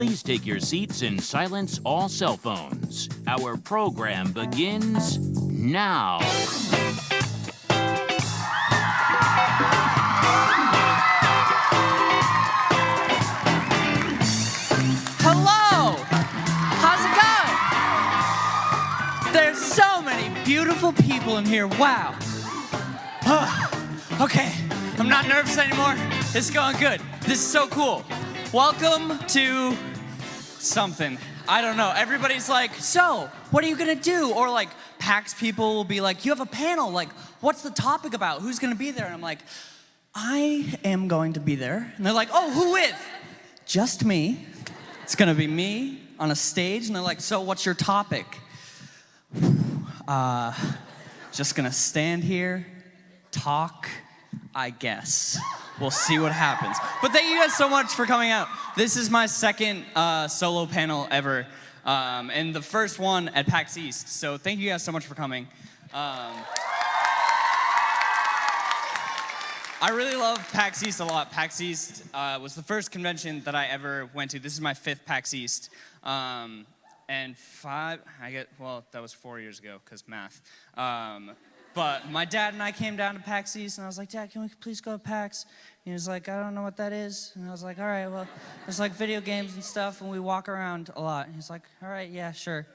Please take your seats and silence all cell phones. Our program begins now. Hello! How's it going? There's so many beautiful people in here. Wow. Okay, I'm not nervous anymore. It's going good. This is so cool. Welcome to something. I don't know. Everybody's like, so, what are you gonna do? Or like, PAX people will be like, you have a panel. Like, what's the topic about? Who's gonna be there? And I'm like, I am going to be there. And they're like, oh, who with? Just me. It's gonna be me on a stage. And they're like, so what's your topic? Just gonna stand here, talk, I guess. We'll see what happens. But thank you guys so much for coming out. This is my second solo panel ever, and the first one at PAX East. So thank you guys so much for coming. I really love PAX East a lot. PAX East was the first convention that I ever went to. This is my 5th PAX East. And that was 4 years ago, because math. But my dad and I came down to PAX East, and I was like, Dad, can we please go to PAX? And he was like, I don't know what that is. And I was like, all right, well, there's like video games and stuff, and we walk around a lot. And he's like, all right, yeah, sure.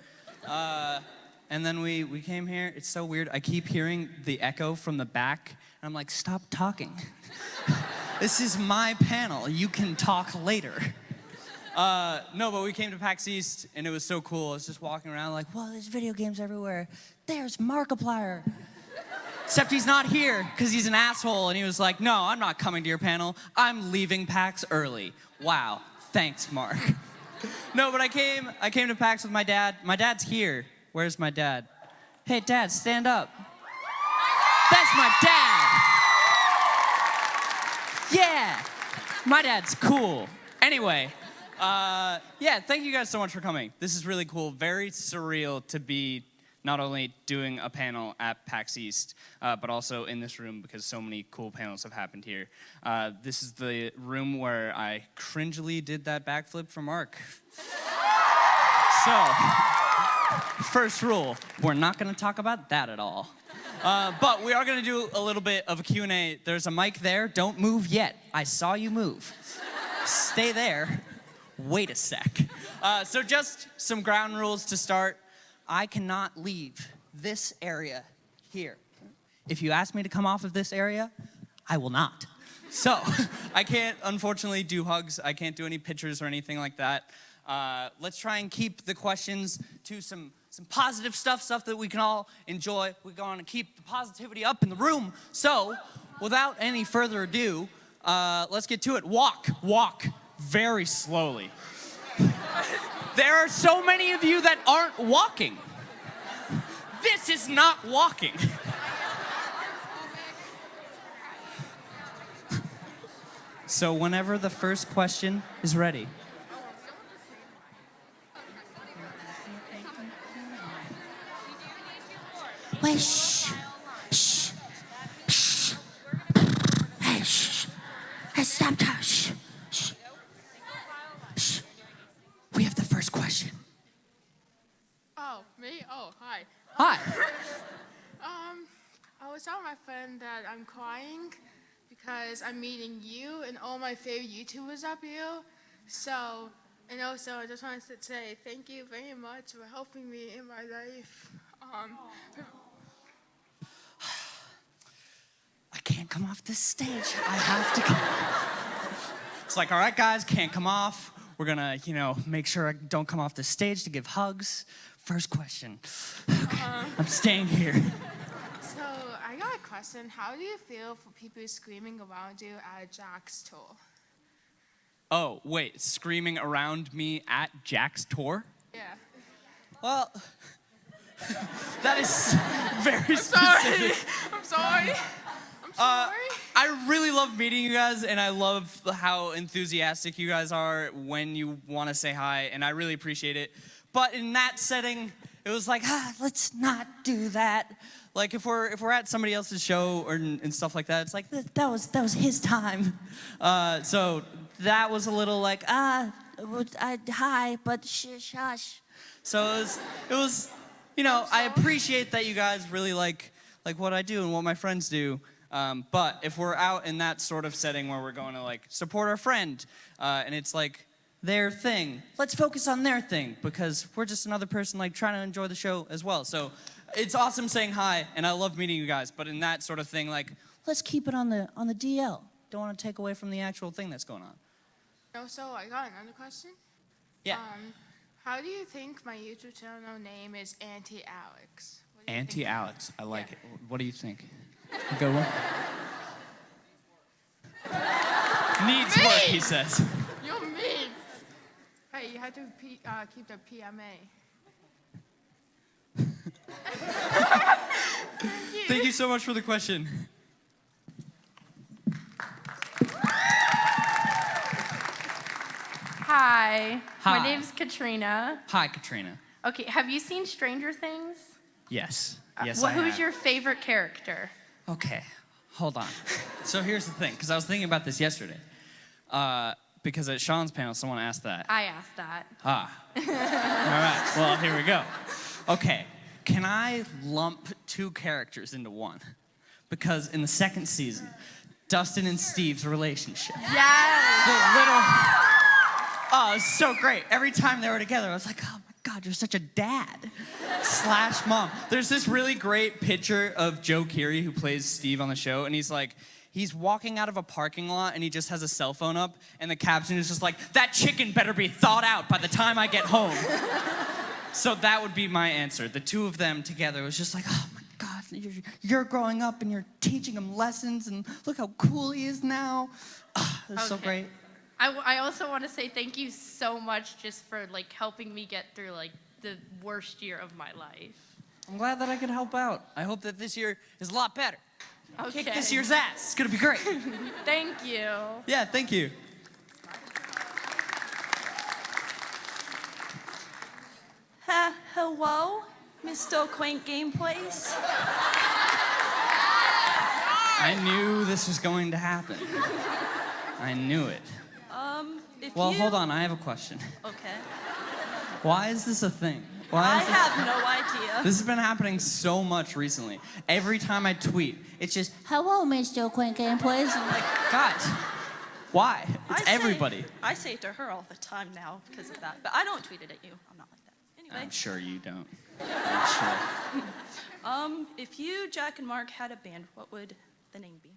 And then we came here. It's so weird. I keep hearing the echo from the back, and I'm like, stop talking. This is my panel. You can talk later. No, but we came to PAX East, and it was so cool. I was just walking around like, well, there's video games everywhere. There's Markiplier. Except he's not here, because he's an asshole, and he was like, no, I'm not coming to your panel. I'm leaving PAX early. Wow, thanks, Mark. No, but I came to PAX with my dad. My dad's here. Where's my dad? Hey, Dad, stand up. That's my dad. Yeah, my dad's cool. Anyway, yeah, thank you guys so much for coming. This is really cool. Very surreal to be not only doing a panel at PAX East, but also in this room, because so many cool panels have happened here. This is the room where I cringily did that backflip for Mark. So, first rule, we're not gonna talk about that at all. But we are gonna do a little bit of a Q&A. There's a mic there, don't move yet. I saw you move. Stay there, wait a sec. So just some ground rules to start. I cannot leave this area here. If you ask me to come off of this area, I will not. So, I can't, unfortunately, do hugs. I can't do any pictures or anything like that. Let's try and keep the questions to some positive stuff that we can all enjoy. We're going to keep the positivity up in the room. So, without any further ado, let's get to it. Walk very slowly. There are so many of you that aren't walking. This is not walking. So whenever the first question is ready. Wait, shh. Hey, shh. Hey, stop, shh. We have the first question. Oh, me? Oh, hi. Hi. I was telling my friend that I'm crying because I'm meeting you and all my favorite YouTubers up here. So, and also I just wanted to say thank you very much for helping me in my life. I can't come off this stage. I have to come. It's like, all right, guys, can't come off. We're gonna, make sure I don't come off the stage to give hugs. First question. Okay, I'm staying here. So, I got a question. How do you feel for people screaming around you at Jack's tour? Oh, wait, screaming around me at Jack's tour? Yeah. Well, that is very specific. I'm sorry. I really love meeting you guys, and I love how enthusiastic you guys are when you want to say hi, and I really appreciate it. But in that setting, it was like, let's not do that. Like if we're at somebody else's show and stuff like that, it's like that was his time. So that was a little like, hi, but shush. So it was, I appreciate that you guys really like what I do and what my friends do. But if we're out in that sort of setting where we're going to like support our friend, and it's like their thing, let's focus on their thing because we're just another person like trying to enjoy the show as well. So it's awesome saying hi, and I love meeting you guys. But in that sort of thing, like let's keep it on the DL. Don't want to take away from the actual thing that's going on. Also, I got another question. Yeah. How do you think my YouTube channel name is Auntie Alex? Auntie Alex, I like it. What do you think? A good one? Needs work, he says. You're mean. Hey, you have to keep the PMA. Thank you so much for the question. Hi. Hi. My name's Katrina. Hi, Katrina. Okay, have you seen Stranger Things? Yes. Yes, Who's your favorite character? Okay, hold on. So here's the thing, because I was thinking about this yesterday. Because at Sean's panel, someone asked that. I asked that. All right, well, here we go. Okay, can I lump two characters into one? Because in the second season, Dustin and Steve's relationship. Yes! The little... Oh, it was so great. Every time they were together, I was like, oh my God, you're such a dad / mom. There's this really great picture of Joe Keery, who plays Steve on the show, and he's walking out of a parking lot, and he just has a cell phone up, and the caption is just like, that chicken better be thawed out by the time I get home. So that would be my answer. The two of them together was just like, oh my God, you're growing up, and you're teaching him lessons, and look how cool he is now. It was so great. I also want to say thank you so much just for like helping me get through like the worst year of my life. I'm glad that I could help out. I hope that this year is a lot better. Okay. Kick this year's ass. It's gonna be great. Thank you. Yeah, thank you. Hello, Mr. CrankGameplays. I knew this was going to happen. I knew it. Hold on, I have a question. Okay. Why is this a thing? I have no idea. This has been happening so much recently. Every time I tweet, it's just, hello, Mr. CrankGameplays. I'm like, guys, why? It's everybody. I say it to her all the time now because of that, but I don't tweet it at you. I'm not like that. Anyway. I'm sure you don't. I'm sure. If you, Jack, and Mark had a band, what would the name be?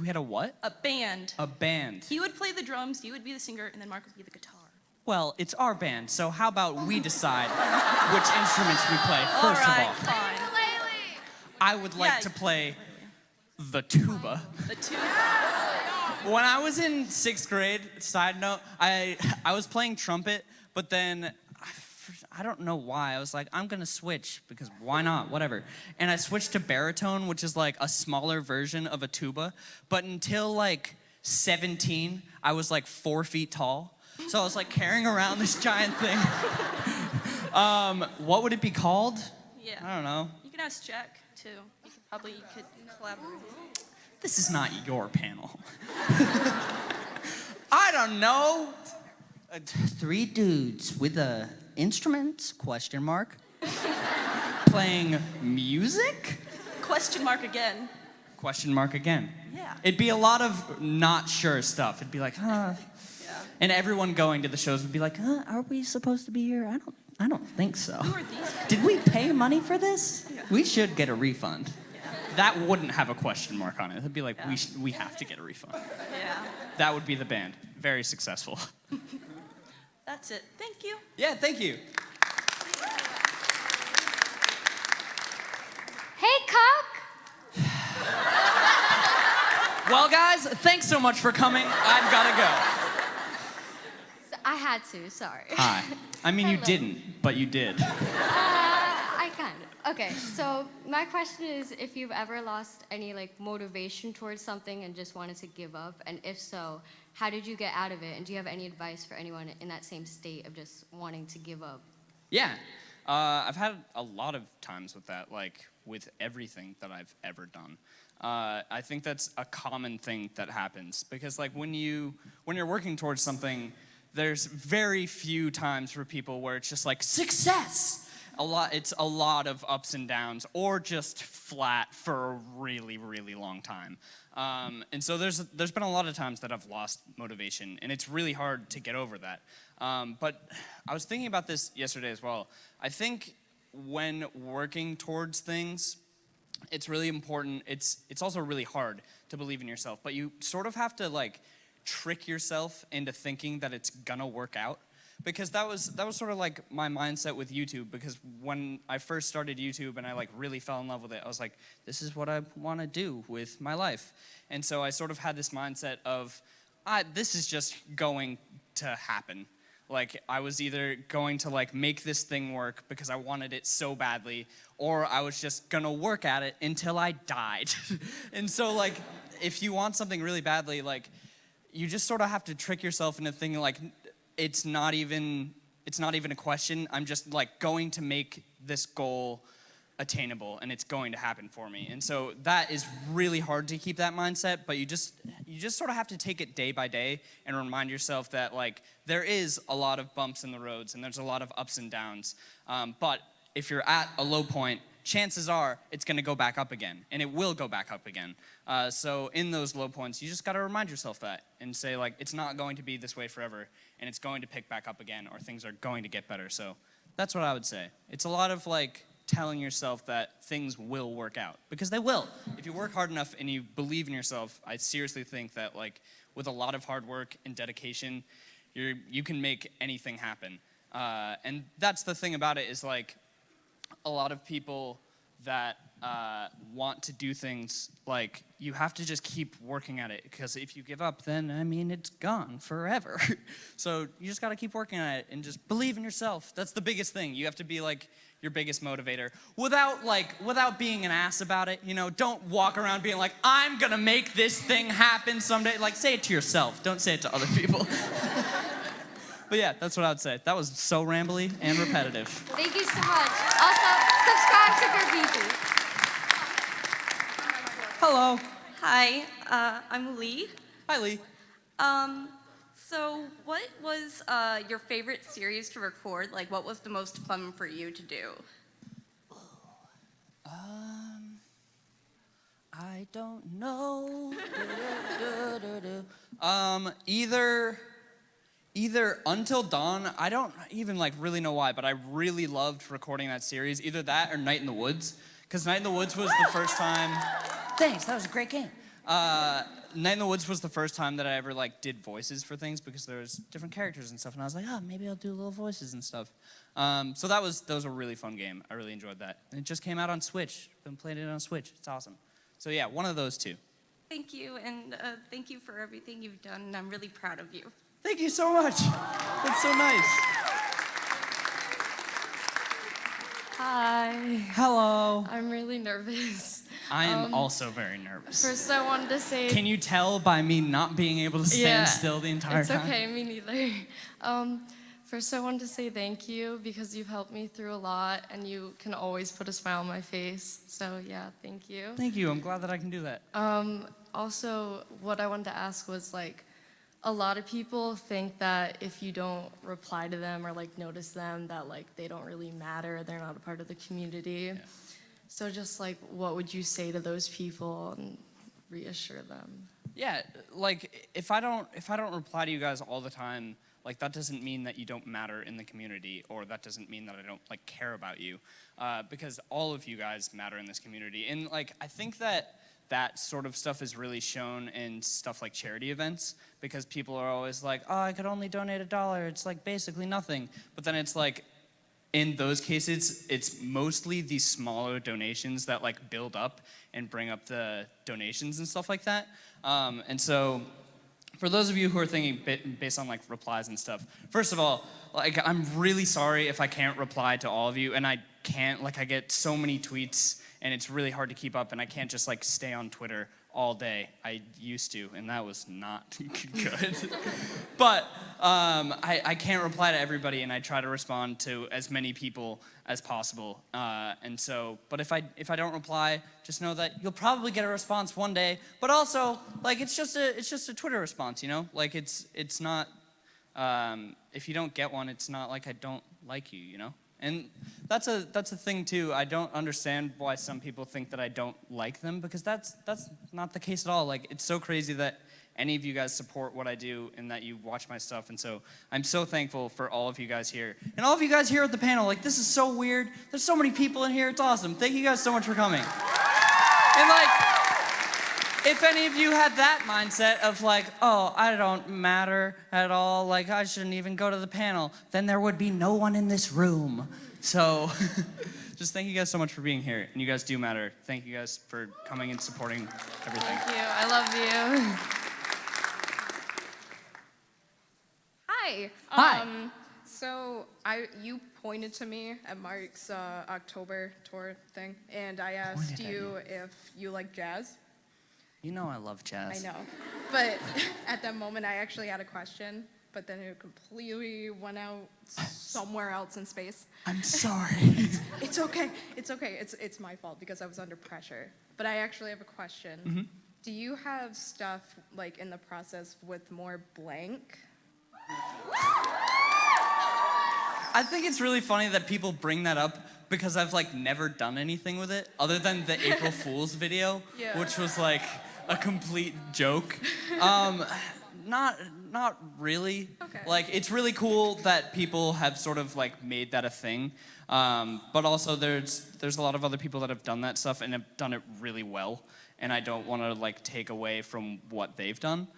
We had a what? A band. A band. He would play the drums, you would be the singer, and then Mark would be the guitar. Well, it's our band, so how about we decide which instruments we play first of all? Fine. I would like to play the tuba. The tuba. When I was in 6th grade, side note, I was playing trumpet, but then I don't know why. I was like, I'm gonna switch because why not? Whatever. And I switched to baritone, which is like a smaller version of a tuba. But until like 17, I was like 4 feet tall. So I was like carrying around this giant thing. What would it be called? Yeah. I don't know. You can ask Jack too. You could collaborate. This is not your panel. I don't know. 3 dudes with instruments? ? Playing music? Question mark again. Question mark again. Yeah. It'd be a lot of not sure stuff. It'd be like, huh. Yeah. And everyone going to the shows would be like, huh, are we supposed to be here? I don't think so. Who are these guys? Did we pay money for this? Yeah. We should get a refund. Yeah. That wouldn't have a question mark on it. It'd be like, we have to get a refund. Yeah. That would be the band. Very successful. That's it. Thank you. Yeah, thank you. Hey, Cock! Well, guys, thanks so much for coming. I've got to go. So I had to, sorry. Hi. I mean, you Hello. didn't, but you did. I kind of. Okay, so my question is if you've ever lost any like motivation towards something and just wanted to give up, and if so, how did you get out of it? And do you have any advice for anyone in that same state of just wanting to give up? Yeah. I've had a lot of times with that, like with everything that I've ever done. I think that's a common thing that happens because like when you're working towards something, there's very few times for people where it's just like success. It's a lot of ups and downs, or just flat for a really, really long time. And so there's been a lot of times that I've lost motivation, and it's really hard to get over that. But I was thinking about this yesterday as well. I think when working towards things, it's really important. It's also really hard to believe in yourself, but you sort of have to like trick yourself into thinking that it's gonna work out. Because that was sort of like my mindset with YouTube, because when I first started YouTube and I like really fell in love with it, I was like, this is what I want to do with my life. And so I sort of had this mindset of, this is just going to happen. Like, I was either going to like make this thing work because I wanted it so badly, or I was just gonna work at it until I died. And so like, if you want something really badly, like, you just sort of have to trick yourself into thinking like, it's not even a question. I'm just like going to make this goal attainable, and it's going to happen for me. And so that is really hard to keep that mindset, but you just sort of have to take it day by day and remind yourself that like there is a lot of bumps in the roads and there's a lot of ups and downs. But if you're at a low point, chances are it's going to go back up again, and it will go back up again. So in those low points, you just got to remind yourself that and say like, it's not going to be this way forever, and it's going to pick back up again, or things are going to get better. So that's what I would say. It's a lot of like telling yourself that things will work out, because they will. If you work hard enough and you believe in yourself, I seriously think that like with a lot of hard work and dedication, you can make anything happen. And that's the thing about it, is like a lot of people that want to do things, like, you have to just keep working at it, because if you give up, then, I mean, it's gone forever. So you just gotta keep working at it and just believe in yourself. That's the biggest thing. You have to be like your biggest motivator without being an ass about it. You know, don't walk around being like, I'm gonna make this thing happen someday. Like, say it to yourself. Don't say it to other people. But yeah, that's what I would say. That was so rambly and repetitive. Thank you so much. Also, subscribe to Graffiti. Hello. Hi, I'm Lee. Hi, Lee. So what was your favorite series to record? Like, what was the most fun for you to do? I don't know. Either Until Dawn, I don't even like really know why, but I really loved recording that series. Either that or Night in the Woods, because Night in the Woods was the first time. Thanks, that was a great game. Night in the Woods was the first time that I ever like did voices for things, because there was different characters and stuff, and I was like, oh, maybe I'll do little voices and stuff. So that was a really fun game. I really enjoyed that. And it just came out on Switch. Been playing it on Switch. It's awesome. So yeah, one of those two. Thank you, and thank you for everything you've done, and I'm really proud of you. Thank you so much. That's so nice. Hi. Hello. I'm really nervous. I am also very nervous. First, I wanted to say... Can you tell by me not being able to stand still the entire time? It's okay, me neither. First, I wanted to say thank you, because you've helped me through a lot, and you can always put a smile on my face. So, yeah, thank you. Thank you. I'm glad that I can do that. Also, what I wanted to ask was, like, a lot of people think that if you don't reply to them or, like, notice them, that, like, they don't really matter, they're not a part of the community. Yeah. So just, like, what would you say to those people and reassure them? Yeah, like, if I don't reply to you guys all the time, like, that doesn't mean that you don't matter in the community, or that doesn't mean that I don't, like, care about you, because all of you guys matter in this community. And, like, I think that sort of stuff is really shown in stuff like charity events, because people are always like, oh, I could only donate $1. It's like basically nothing. But then it's like, in those cases, it's mostly these smaller donations that like build up and bring up the donations and stuff like that. And so for those of you who are thinking based on like replies and stuff, first of all, like, I'm really sorry if I can't reply to all of you, and I can't, like, I get so many tweets, and it's really hard to keep up, and I can't just like stay on Twitter all day. I used to, and that was not good. But I can't reply to everybody, and I try to respond to as many people as possible. And so, but if I don't reply, just know that you'll probably get a response one day. But also, like, it's just a Twitter response, you know? Like, it's not if you don't get one, it's not like I don't like you, you know? And that's a thing too. I don't understand why some people think that I don't like them, because that's not the case at all. Like, it's so crazy that any of you guys support what I do and that you watch my stuff. And so I'm so thankful for all of you guys here. And all of you guys here at the panel, like, this is so weird. There's so many people in here. It's awesome. Thank you guys so much for coming. And like, if any of you had that mindset of like, oh, I don't matter at all, like I shouldn't even go to the panel, then there would be no one in this room. So just thank you guys so much for being here. And you guys do matter. Thank you guys for coming and supporting everything. Thank you. I love you. Hi. Hi. So you pointed to me at Mark's October tour thing, and I asked you if you like jazz. You know I love jazz. I know. But at that moment, I actually had a question, but then it completely went out somewhere else in space. I'm sorry. It's okay. It's okay. It's my fault because I was under pressure. But I actually have a question. Mm-hmm. Do you have stuff like in the process with more blank? I think it's really funny that people bring that up because I've like never done anything with it other than the April Fool's video, Yeah. which was like a complete joke. Not really. Okay. Like, it's really cool that people have sort of like made that a thing. But also there's a lot of other people that have done that stuff and have done it really well. And I don't want to like take away from what they've done.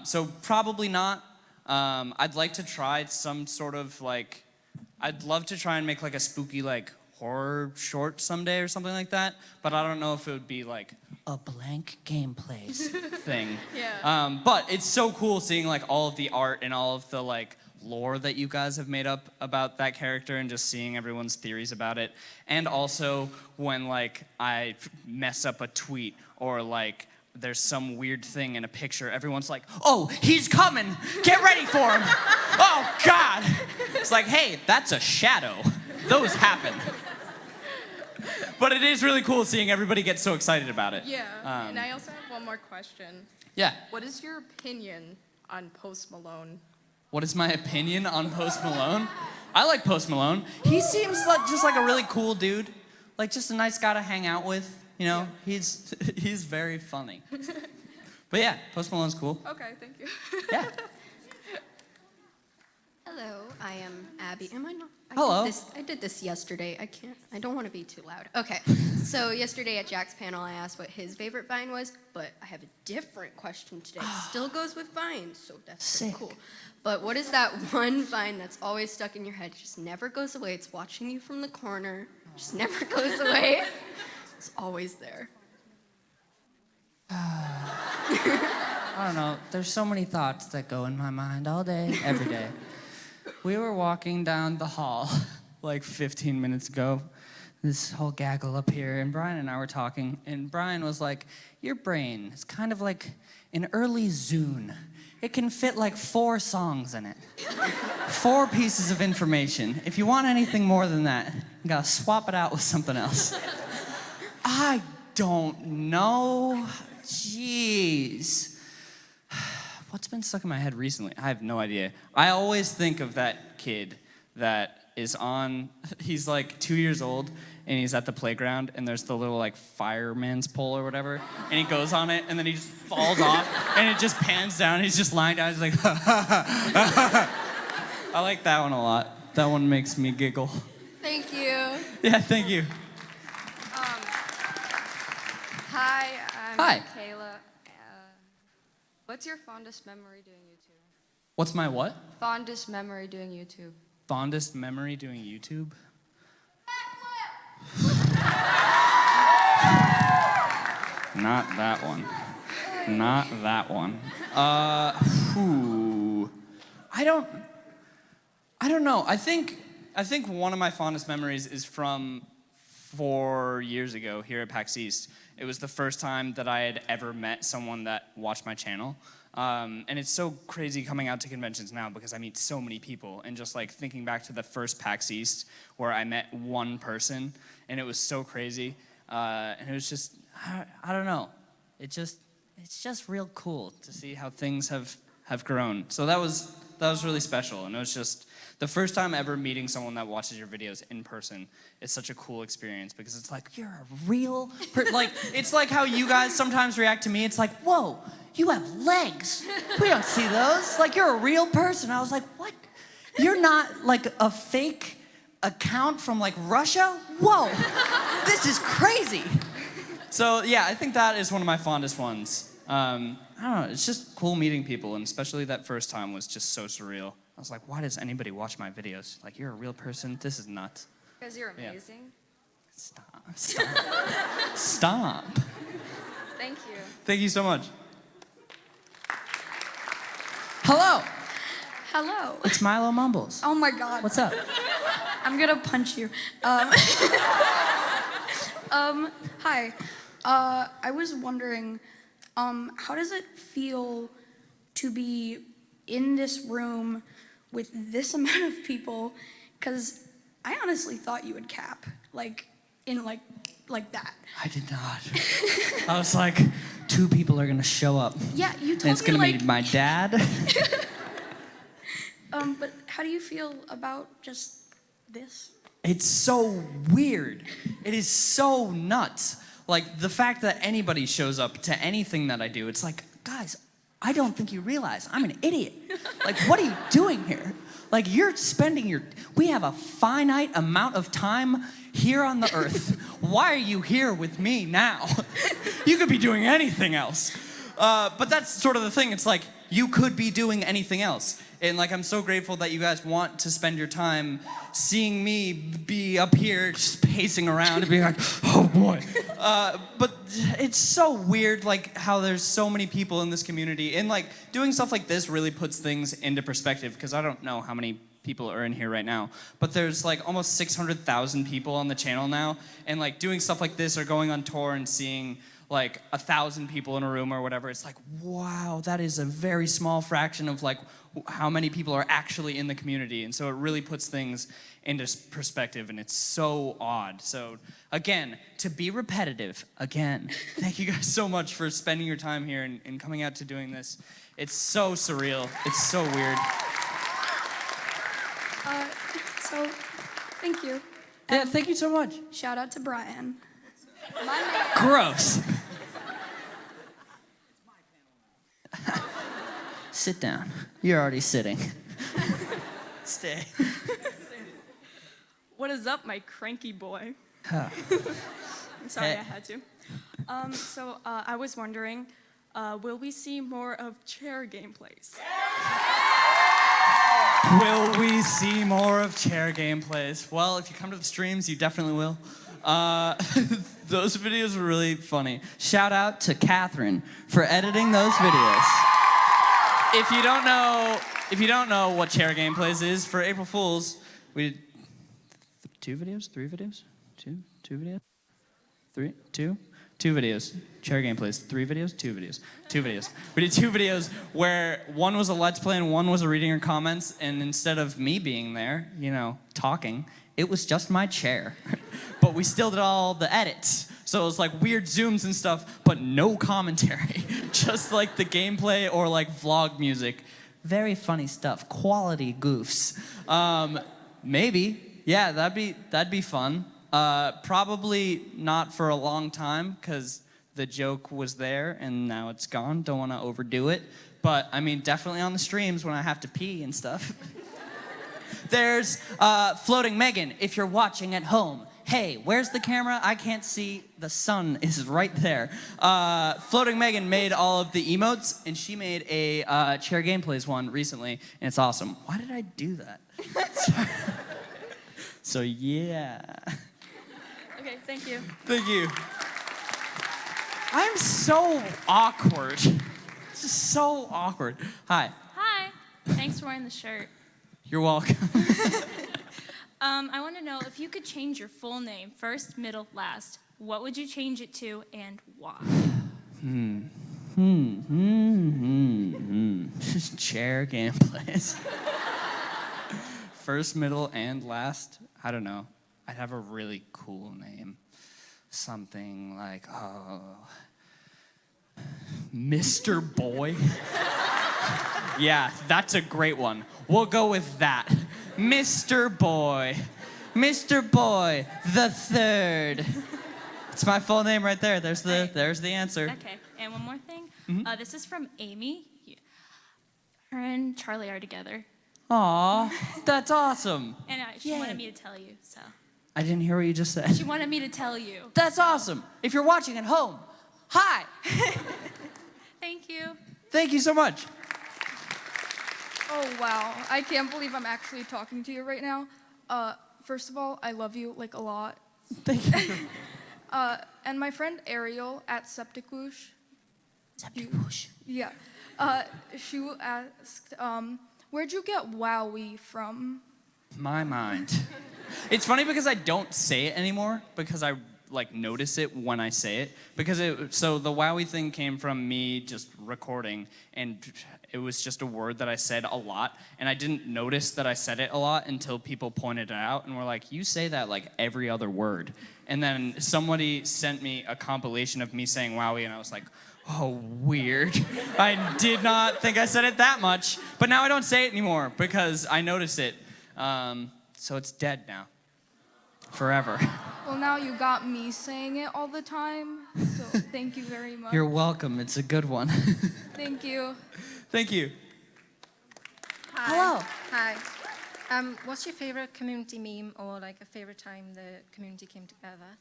So probably not. I'd like to try some sort of like, I'd love to try and make like a spooky like horror short someday or something like that, but I don't know if it would be like a blank gameplays thing. Yeah. But it's so cool seeing like all of the art and all of the like lore that you guys have made up about that character and just seeing everyone's theories about it. And also when like I mess up a tweet or like there's some weird thing in a picture, everyone's like, oh, he's coming, get ready for him. Oh God. It's like, hey, that's a shadow. Those happen. But it is really cool seeing everybody get so excited about it. Yeah. And I also have one more question. Yeah. What is your opinion on Post Malone? What is my opinion on Post Malone? I like Post Malone. He seems like just like a really cool dude. Like just a nice guy to hang out with. You know, Yeah. he's very funny. But yeah, Post Malone's cool. Okay, thank you. Yeah. Hello, I am Abby. Am I not? Hello. I did this yesterday. I don't want to be too loud. Okay. So yesterday at Jack's panel, I asked what his favorite Vine was, but I have a different question today. Still goes with Vines, so that's pretty cool. But what is that one Vine that's always stuck in your head? Just never goes away. It's watching you from the corner. Just never goes away. It's always there. I don't know. There's so many thoughts that go in my mind all day, every day. We were walking down the hall like 15 minutes ago, this whole gaggle up here, and Brian and I were talking, and Brian was like, your brain is kind of like an early Zune. It can fit like 4 songs in it. 4 pieces of information. If you want anything more than that, you gotta swap it out with something else. I don't know. Jeez. What's been stuck in my head recently? I have no idea. I always think of that kid that is on, he's like 2 years old, and he's at the playground, and there's the little like fireman's pole or whatever, and he goes on it, and then he just falls off, and it just pans down, and he's just lying down, he's like, I like that one a lot. That one makes me giggle. Thank you. Yeah, thank you. Hi, I'm Hi. Kayla. What's your fondest memory doing YouTube? What's my what? Fondest memory doing YouTube. Fondest memory doing YouTube? Not that one. Not that one. I don't know. I think one of my fondest memories is from 4 years ago here at PAX East. It was the first time that I had ever met someone that watched my channel. And it's so crazy coming out to conventions now because I meet so many people, and just like thinking back to the first PAX East where I met one person, and it was so crazy. And it was just, I don't know. It's just real cool to see how things have grown. So that was really special, and it was just the first time ever meeting someone that watches your videos in person. Is such a cool experience because it's like you're a real like it's like how you guys sometimes react to me. It's like, whoa, you have legs. We don't see those. Like you're a real person. I was like, what? You're not like a fake account from like Russia? Whoa, this is crazy. So yeah, I think that is one of my fondest ones. I don't know, it's just cool meeting people, and especially that first time was just so surreal. I was like, why does anybody watch my videos? Like, you're a real person? This is nuts. Because you're amazing. Stop. Stop. Thank you. Thank you so much. Hello. Hello. It's Milo Mumbles. Oh my God. What's up? I'm gonna punch you. Hi. I was wondering, how does it feel to be in this room with this amount of people? Because I honestly thought you would cap, like, in like that. I did not. I was like, 2 people are gonna show up. Yeah, you told And it's me, gonna like, be my dad. But how do you feel about just this? It's so weird. It is so nuts. Like, the fact that anybody shows up to anything that I do, it's like, guys, I don't think you realize I'm an idiot. Like, what are you doing here? Like, you're spending we have a finite amount of time here on the earth. Why are you here with me now? You could be doing anything else. But that's sort of the thing. It's like, you could be doing anything else. And like, I'm so grateful that you guys want to spend your time seeing me be up here just pacing around and being like, oh boy. But it's so weird, like how there's so many people in this community, and like doing stuff like this really puts things into perspective, because I don't know how many people are in here right now, but there's like almost 600,000 people on the channel now, and like doing stuff like this or going on tour and seeing like 1,000 people in a room or whatever, it's like, wow, that is a very small fraction of like how many people are actually in the community. And so it really puts things into perspective, and it's so odd. So again, to be repetitive, again, thank you guys so much for spending your time here and coming out to doing this. It's so surreal. It's so weird. So, thank you. Yeah, thank you so much. Shout out to Brian. Gross. Sit down. You're already sitting. Stay. What is up, my cranky boy? Huh. I'm sorry, Hey. I had to. I was wondering, will we see more of chair gameplays? Will we see more of chair gameplays? Well, if you come to the streams, you definitely will. Those videos were really funny. Shout out to Catherine for editing those videos. If you don't know what chair gameplays is, for April Fools, we did 2 videos, 3 videos, 2 videos, 3, 2 videos. Chair gameplays, 3 videos, 2 videos, 2 videos. We did 2 videos where one was a Let's Play and one was a reading your comments, and instead of me being there, talking, it was just my chair. But we still did all the edits. So it was like weird zooms and stuff, but no commentary. Just like the gameplay or like vlog music. Very funny stuff. Quality goofs. Maybe. Yeah, that'd be fun. Probably not for a long time, because the joke was there and now it's gone. Don't want to overdo it. But I mean, definitely on the streams when I have to pee and stuff. There's Floating Megan, if you're watching at home. Hey, where's the camera? I can't see. The sun is right there. Floating Megan made all of the emotes, and she made a chair gameplays one recently, and it's awesome. Why did I do that? So yeah. Okay, thank you. Thank you. I'm so awkward. Just so awkward. Hi. Hi. Thanks for wearing the shirt. You're welcome. I want to know if you could change your full name, first, middle, last. What would you change it to, and why? Chair gameplays. First, middle, and last. I don't know. I'd have a really cool name. Something like, Mr. Boy. Yeah, that's a great one. We'll go with that. Mr. Boy. Mr. Boy, the third. It's my full name right there. There's the answer. Okay, and one more thing. Mm-hmm. This is from Amy. Her and Charlie are together. Aw, that's awesome. And she wanted me to tell you, so. I didn't hear what you just said. She wanted me to tell you. That's awesome. If you're watching at home, hi. Thank you. Thank you so much. Oh, wow. I can't believe I'm actually talking to you right now. First of all, I love you, like, a lot. Thank you. And my friend Ariel at Septicush. Septicush? Yeah. She asked, where'd you get Wowie from? My mind. It's funny because I don't say it anymore because I notice it when I say it. So the Wowie thing came from me just recording, and it was just a word that I said a lot, and I didn't notice that I said it a lot until people pointed it out and were like, you say that like every other word. And then somebody sent me a compilation of me saying Wowie, and I was like, oh, weird. I did not think I said it that much, but now I don't say it anymore because I notice it. So it's dead now. Forever. Well, now you got me saying it all the time, so thank you very much. You're welcome. It's a good one. Thank you. Thank you. Hi. Hello. Hi. What's your favorite community meme or like a favorite time the community came together?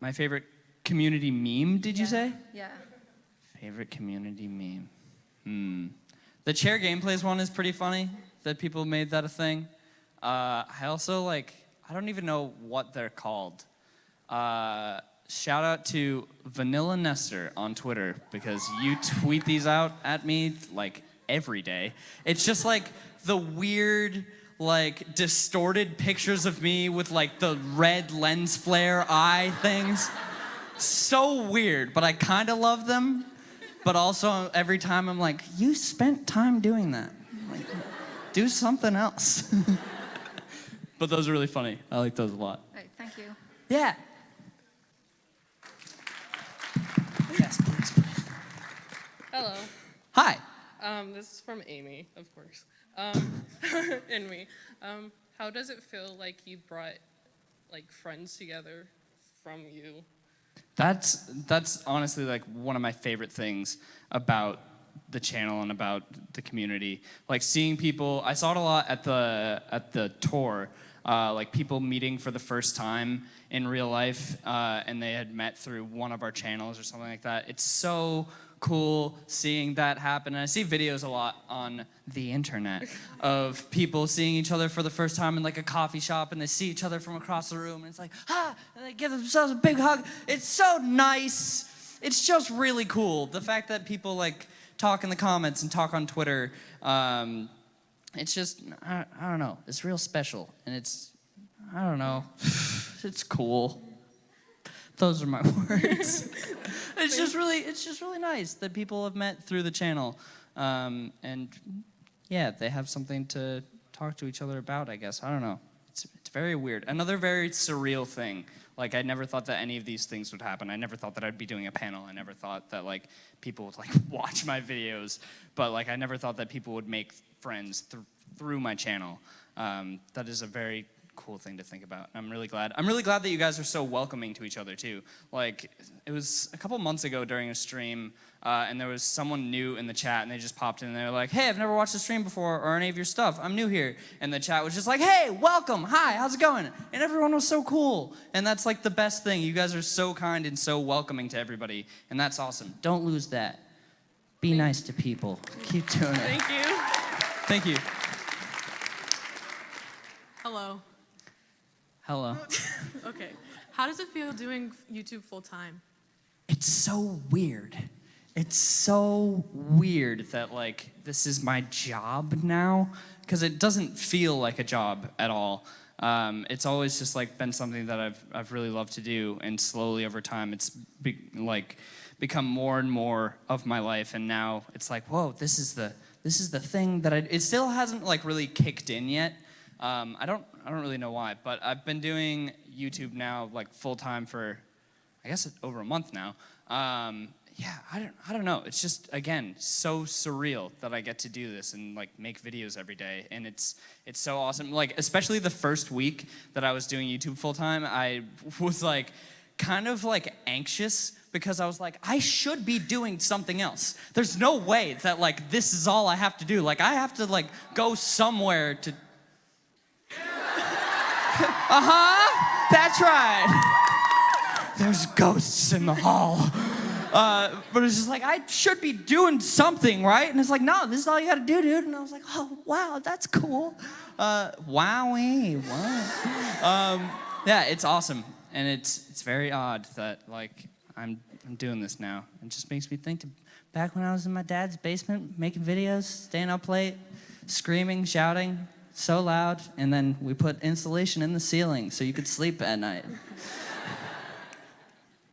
My favorite community meme, did you say? Yeah. Favorite community meme. The chair gameplays one is pretty funny that people made that a thing. I also I don't even know what they're called. Shout out to Vanilla Nestor on Twitter because you tweet these out at me like every day. It's just like the weird, distorted pictures of me with the red lens flare eye things. So weird, but I kind of love them. But also every time I'm like, you spent time doing that. Do something else. But those are really funny. I like those a lot. Right, thank you. Yeah. Yes, please. Hello. Hi. This is from Amy, of course. And me. How does it feel like you brought friends together from you? That's honestly one of my favorite things about the channel and about the community. Seeing people, I saw it a lot at the tour, people meeting for the first time in real life, and they had met through one of our channels or something like that. It's so cool seeing that happen. And I see videos a lot on the internet of people seeing each other for the first time in a coffee shop, and they see each other from across the room, and it's and they give themselves a big hug. It's so nice. It's just really cool. The fact that people talk in the comments and talk on Twitter, it's just, I don't know, it's real special, and it's, I don't know, it's cool. Those are my words. It's just really nice that people have met through the channel, and yeah, they have something to talk to each other about, I guess. I don't know. It's very weird. Another very surreal thing. I never thought that any of these things would happen. I never thought that I'd be doing a panel. I never thought that people would watch my videos. But I never thought that people would make friends through my channel. That is a very cool thing to think about. I'm really glad. I'm really glad that you guys are so welcoming to each other too. It was a couple months ago during a stream, and there was someone new in the chat, and they just popped in and they were like, "Hey, I've never watched a stream before or any of your stuff. I'm new here." And the chat was just like, "Hey, welcome. Hi, how's it going?" And everyone was so cool. And that's the best thing. You guys are so kind and so welcoming to everybody, and that's awesome. Don't lose that. Be nice to people. Keep doing it. Thank you. Thank you. Hello. Hello. Okay. How does it feel doing YouTube full time? It's so weird. It's so weird that this is my job now, because it doesn't feel like a job at all. It's always just been something that I've really loved to do, and slowly over time it's become more and more of my life, and now it's whoa, this is the thing that it still hasn't really kicked in yet. I don't really know why, but I've been doing YouTube now full time for, I guess, over a month now. yeah, I don't know. It's just, again, so surreal that I get to do this and like make videos every day, and it's so awesome. Like, especially the first week that I was doing YouTube full time, I was like kind of like anxious because I was like, I should be doing something else. There's no way that like this is all I have to do. Like, I have to like go somewhere to. That's right. There's ghosts in the hall. But it's just like, I should be doing something, right? And it's like, no, this is all you gotta do, dude. And I was like, oh, wow, that's cool. Wowee, wow. Yeah, it's awesome. And it's very odd that, like, I'm doing this now. It just makes me think to back when I was in my dad's basement, making videos, staying up late, screaming, shouting, so loud. And then we put insulation in the ceiling so you could sleep at night.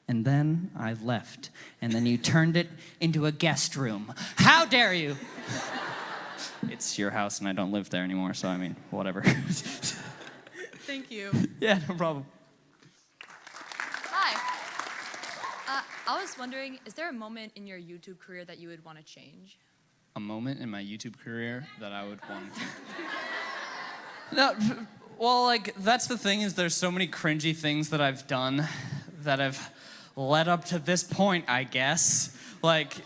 And then I left, and then you turned it into a guest room. How dare you? It's your house, and I don't live there anymore, so I mean, whatever. Thank you. Yeah, no problem. Hi. I was wondering, is there a moment in your YouTube career that you would want to change? A moment in my YouTube career that I would want to change. No, well, like, that's the thing, is there's so many cringy things that I've done that have led up to this point, I guess. Like,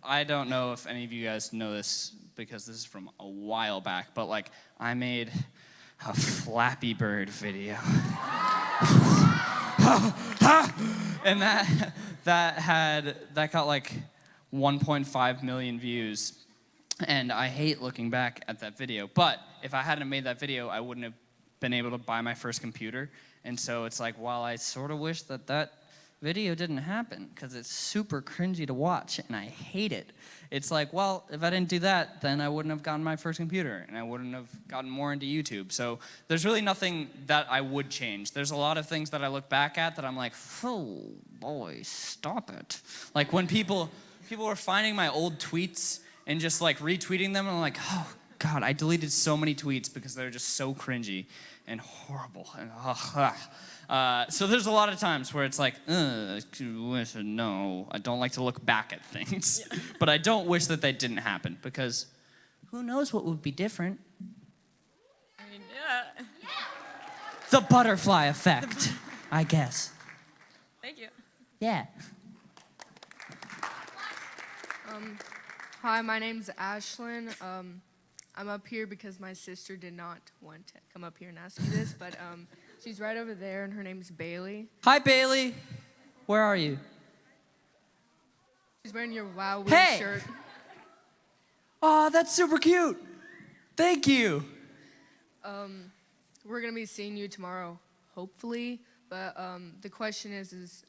I don't know if any of you guys know this because this is from a while back, but like, I made a Flappy Bird video. And that got like 1.5 million views. And I hate looking back at that video. But if I hadn't made that video, I wouldn't have been able to buy my first computer. And so it's like, while I sort of wish that video didn't happen, because it's super cringy to watch, and I hate it. It's like, well, if I didn't do that, then I wouldn't have gotten my first computer, and I wouldn't have gotten more into YouTube. So there's really nothing that I would change. There's a lot of things that I look back at that I'm like, oh, boy, stop it. Like, when people were finding my old tweets and just, like, retweeting them, and I'm like, oh, God, I deleted so many tweets because they're just so cringy and horrible. And, so there's a lot of times where it's like, no, I don't like to look back at things. Yeah. But I don't wish that didn't happen, because who knows what would be different? I mean, yeah. The butterfly effect, I guess. Thank you. Yeah. Hi, my name's Ashlyn. I'm up here because my sister did not want to come up here and ask you this, but she's right over there, and her name's Bailey. Hi, Bailey. Where are you? She's wearing your Wow Hey! shirt. Oh, that's super cute. Thank you. We're gonna be seeing you tomorrow, hopefully. But the question is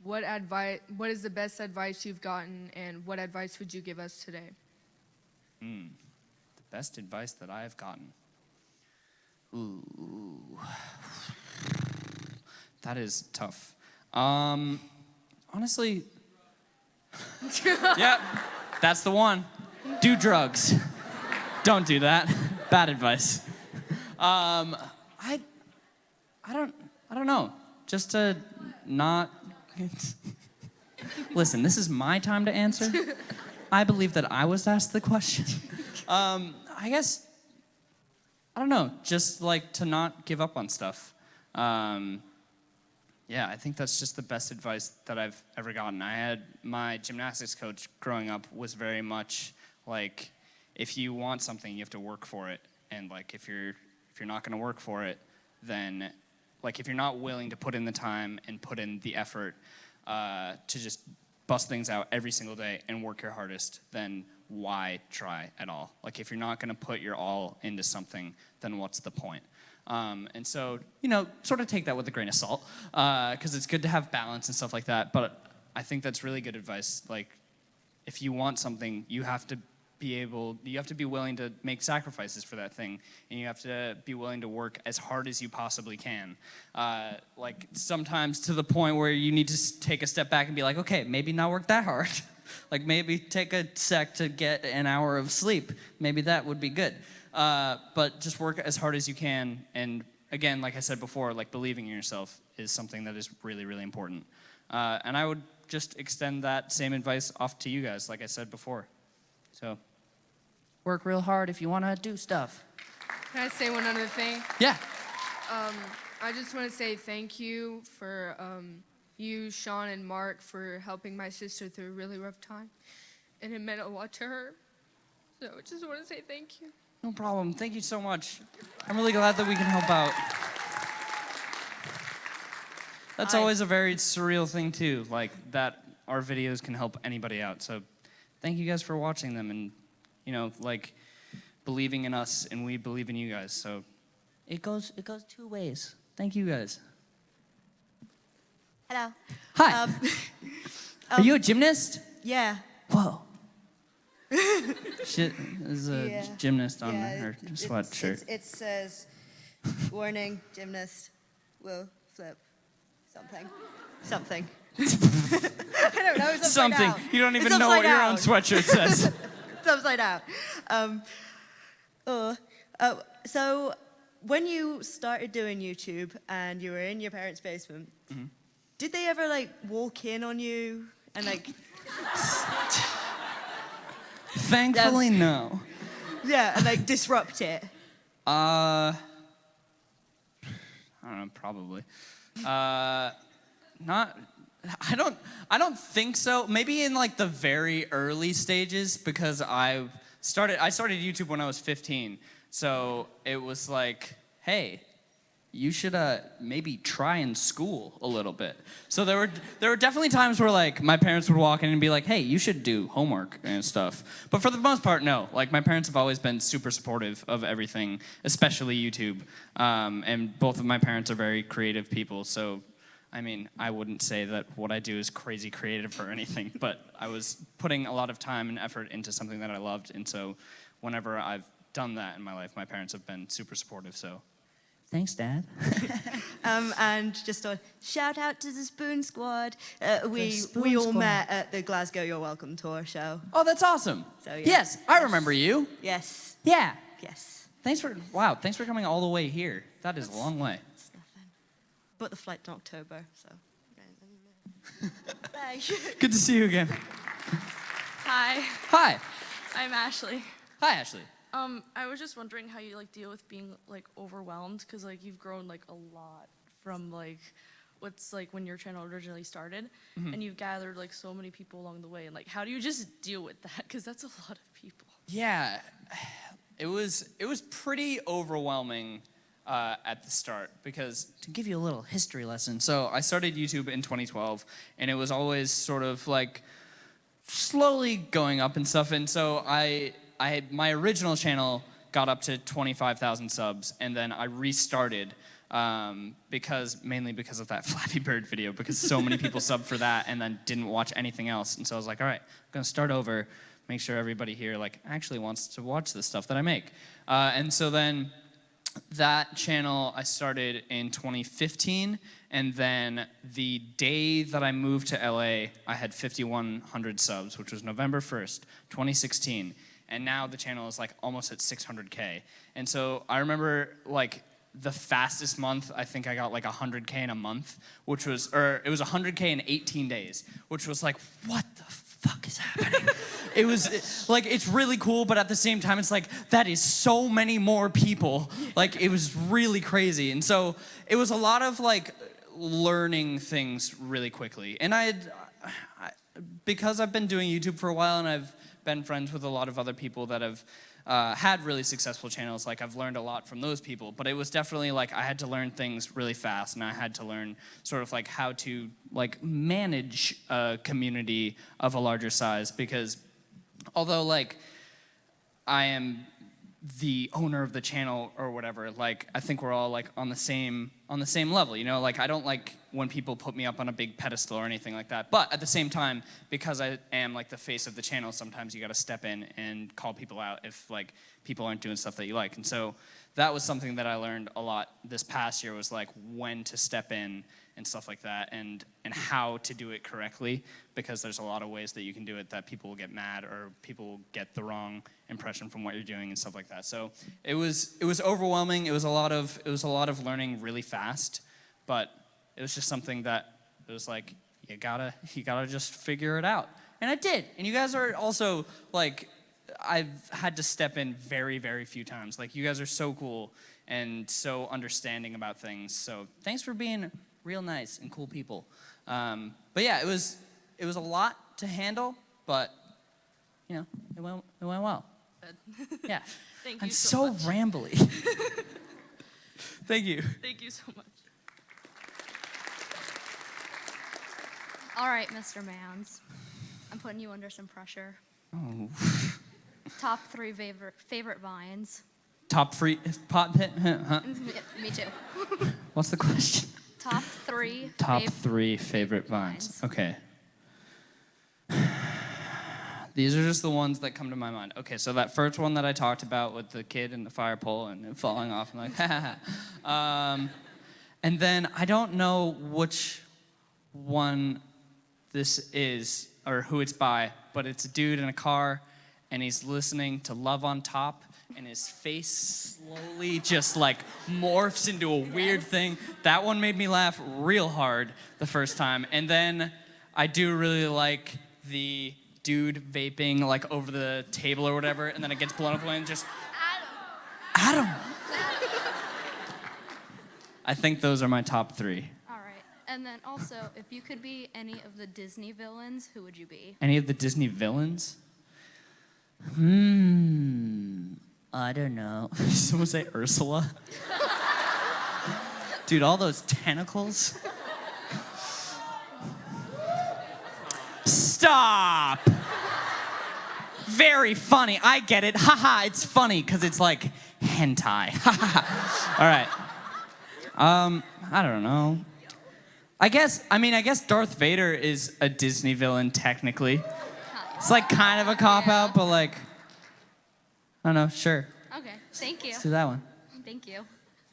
what is the best advice you've gotten, and what advice would you give us today? The best advice that I have gotten. Ooh. That is tough. Honestly, yep, that's the one. Do drugs. Don't do that. Bad advice. I don't know. Just to not. Listen, this is my time to answer. I believe that I was asked the question. I guess, I don't know, just like to not give up on stuff. Yeah, I think that's just the best advice that I've ever gotten. I had my gymnastics coach growing up was very much like, if you want something, you have to work for it. And like, if you're not gonna work for it, then like, if you're not willing to put in the time and put in the effort to just bust things out every single day and work your hardest, then why try at all? Like, if you're not gonna put your all into something, then what's the point? And so, sort of take that with a grain of salt, because it's good to have balance and stuff like that, but I think that's really good advice. Like, if you want something, you have to be willing to make sacrifices for that thing, and you have to be willing to work as hard as you possibly can. Like, sometimes to the point where you need to take a step back and be like, okay, maybe not work that hard. Like, maybe take a sec to get an hour of sleep. Maybe that would be good. But just work as hard as you can. And again, like I said before, like, believing in yourself is something that is really, really important. And I would just extend that same advice off to you guys, like I said before. So, work real hard if you want to do stuff. Can I say one other thing? Yeah. I just want to say thank you for you, Sean, and Mark for helping my sister through a really rough time. And it meant a lot to her. So I just want to say thank you. No problem. Thank you so much. I'm really glad that we can help out. That's always a very surreal thing, too, like that our videos can help anybody out. So thank you guys for watching them and, you know, like believing in us and we believe in you guys. So it goes two ways. Thank you guys. Hello. Hi. Are you a gymnast? Yeah. Whoa. Shit, there's a Yeah. gymnast on Yeah, her sweatshirt. It says, warning, gymnast will flip something. Something. I don't know. It's upside Something. down. You don't even It's know what upside your own down. sweatshirt says. It's upside down. So when you started doing YouTube and you were in your parents' basement, did they ever like walk in on you and like? Thankfully, no. Yeah, and like disrupt it. I don't know, probably. Not. I don't think so. Maybe in like the very early stages, because I started YouTube when I was 15. So it was like, hey, you should maybe try in school a little bit. So there were definitely times where like my parents would walk in and be like, hey, you should do homework and stuff. But for the most part, no. Like my parents have always been super supportive of everything, especially YouTube. And both of my parents are very creative people. So, I mean, I wouldn't say that what I do is crazy creative or anything, but I was putting a lot of time and effort into something that I loved. And so whenever I've done that in my life, my parents have been super supportive. So. Thanks, Dad. And just a shout out to the Spoon Squad. We all met at the Glasgow You're Welcome tour show. Oh, that's awesome. So, yeah. Yes, I remember you. Yes. Yeah. Yes. Thanks for coming all the way here. That is a long way. It's nothing. But the flight's in October, so. Bye. Good to see you again. Hi. Hi. I'm Ashley. Hi, Ashley. I was just wondering how you like deal with being like overwhelmed, because like you've grown like a lot from like what's like when your channel originally started, and you've gathered like so many people along the way, and like how do you just deal with that, because that's a lot of people. Yeah, it was pretty overwhelming at the start, because to give you a little history lesson, so I started YouTube in 2012, and it was always sort of like slowly going up and stuff, and so my original channel got up to 25,000 subs, and then I restarted mainly because of that Flappy Bird video, because so many people subbed for that and then didn't watch anything else. And so I was like, all right, I'm gonna start over, make sure everybody here like actually wants to watch the stuff that I make. And so then that channel I started in 2015, and then the day that I moved to LA, I had 5,100 subs, which was November 1st, 2016. And now the channel is like almost at 600K. And so I remember like the fastest month, I think I got like 100K in a month, it was 100K in 18 days, which was like, what the fuck is happening? It was like, it's really cool, but at the same time, it's like, that is so many more people. Like, it was really crazy. And so it was a lot of like learning things really quickly. And because I've been doing YouTube for a while, and I've been friends with a lot of other people that have had really successful channels, like I've learned a lot from those people, but it was definitely like I had to learn things really fast, and I had to learn sort of like how to like manage a community of a larger size, because although like I am the owner of the channel or whatever, like I think we're all like on the same level, you know, like I don't like when people put me up on a big pedestal or anything like that, but at the same time, because I am like the face of the channel, sometimes you got to step in and call people out if like people aren't doing stuff that you like. And so that was something that I learned a lot this past year, was like when to step in and stuff like that, and how to do it correctly, because there's a lot of ways that you can do it that people will get mad or people will get the wrong impression from what you're doing and stuff like that. So it was overwhelming. It was a lot of learning really fast, but it was just something that it was like, you gotta just figure it out. And I did. And you guys are also, like, I've had to step in very, very few times. Like, you guys are so cool and so understanding about things. So thanks for being real nice and cool people. But yeah, it was a lot to handle, but, you know, it went well. Yeah. Thank you I'm so so much. rambly. Thank you. Thank you so much. All right, Mr. Mans. I'm putting you under some pressure. Oh. Top 3 favorite vines. Top free pot pit? Huh? Me too. What's the question? Top 3. Top 3 favorite vines. Okay. These are just the ones that come to my mind. Okay, so that first one that I talked about with the kid in the fire pole and it falling off, I'm like, ha ha. And then I don't know which one this is or who it's by, but it's a dude in a car and he's listening to Love on Top and his face slowly just like morphs into a weird thing. That one made me laugh real hard the first time. And then I do really like the dude vaping like over the table or whatever, and then it gets blown up and just Adam. I think those are my top 3. All right. And then also, if you could be any of the Disney villains, who would you be? Any of the Disney villains? I don't know. Someone say Ursula? Dude, all those tentacles. Stop! Very funny. I get it. Haha, it's funny because it's like hentai. All right. I don't know. I guess Darth Vader is a Disney villain technically. It's like kind of a cop-out, but like, I don't know, sure. Okay, thank you. Let's do that one. Thank you.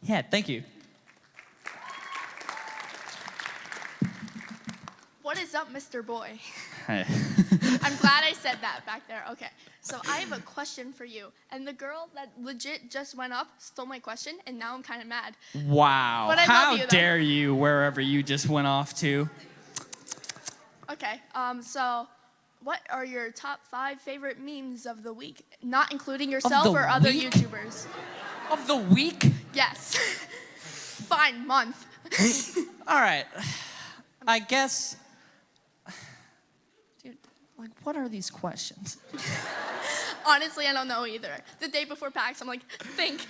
Yeah, thank you. What is up, Mr. Boy? Hi. I'm glad I said that back there. Okay, so I have a question for you. And the girl that legit just went up stole my question, and now I'm kind of mad. Wow. But I How love you, though. dare you, wherever you just went off to. Okay, so what are your top 5 favorite memes of the week? Not including yourself the or other week? YouTubers. Of the week? Yes. Fine, month. All right. I guess. Dude, like, what are these questions? Honestly, I don't know either. The day before PAX, I'm like, think.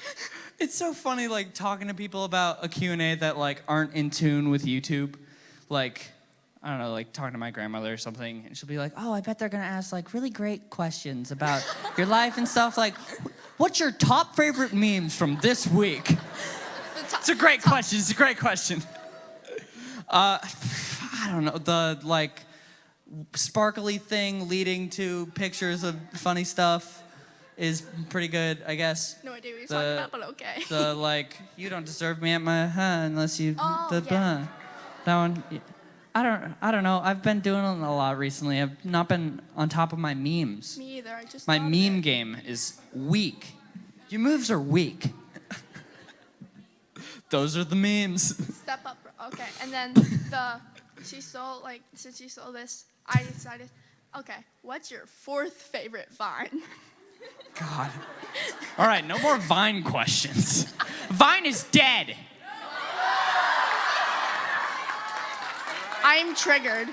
It's so funny, like, talking to people about a Q&A that, like, aren't in tune with YouTube. Like, I don't know, like, talking to my grandmother or something, and she'll be like, oh, I bet they're gonna ask, like, really great questions about your life and stuff. Like, what's your top favorite memes from this week? It's a great question. It's a great question. I don't know, the, like, sparkly thing leading to pictures of funny stuff is pretty good, I guess. No idea what you're talking about, but okay. The, like, you don't deserve me at my unless you... Oh, the, yeah. That one... I don't know. I've been doing it a lot recently. I've not been on top of my memes. Me either. I just My thought of meme it. game is weak. Your moves are weak. Those are the memes. Step up. Okay, and then since she stole this, I decided, okay, what's your 4th favorite Vine? God. All right, no more Vine questions. Vine is dead. I'm triggered.